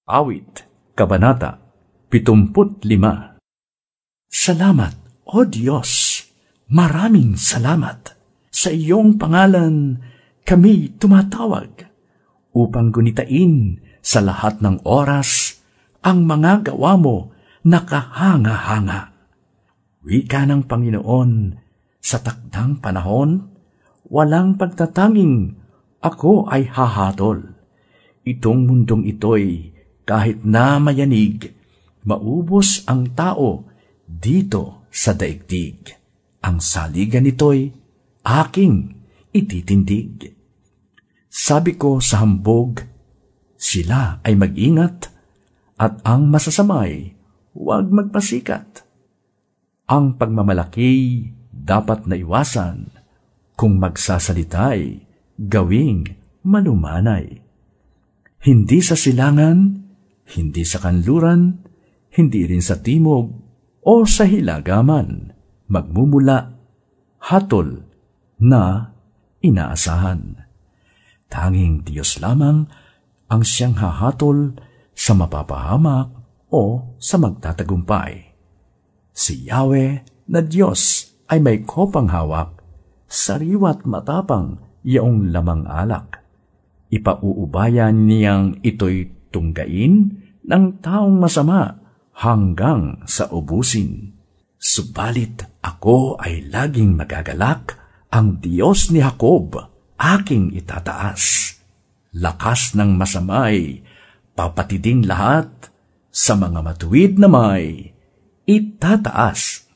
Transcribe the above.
Awit, Kabanata 75. Salamat, O Diyos, maraming salamat. Sa iyong pangalan kami tumatawag upang gunitain sa lahat ng oras ang mga gawa mo na kahanga-hanga. Wika ng Panginoon, sa takdang panahon, walang pagtatanging ako ay hahatol. Itong mundong ito'y kahit na mayanig, maubos ang tao dito sa daigdig. Ang saligan nito'y aking ititindig. Sabi ko sa hambog, sila ay mag-ingat, at ang masasamay, huwag magpasikat. Ang pagmamalaki dapat naiwasan, kung magsasalita'y gawing malumanay. Hindi sa silangan, hindi sa kanluran, hindi rin sa timog o sa hilagaman, magmumula hatol na inaasahan. Tanging Diyos lamang ang siyang hahatol sa mapapahamak o sa magtatagumpay. Si Yahweh na Diyos ay may kopang hawak, sariwa't matapang yaong lamang alak. Ipauubayan niyang ito'y tunggain ng taong masama hanggang sa ubusin. Subalit ako ay laging magagalak, ang Diyos ni Jacob aking itataas. Lakas ng masamay, papatiding lahat, sa mga matuwid na may itataas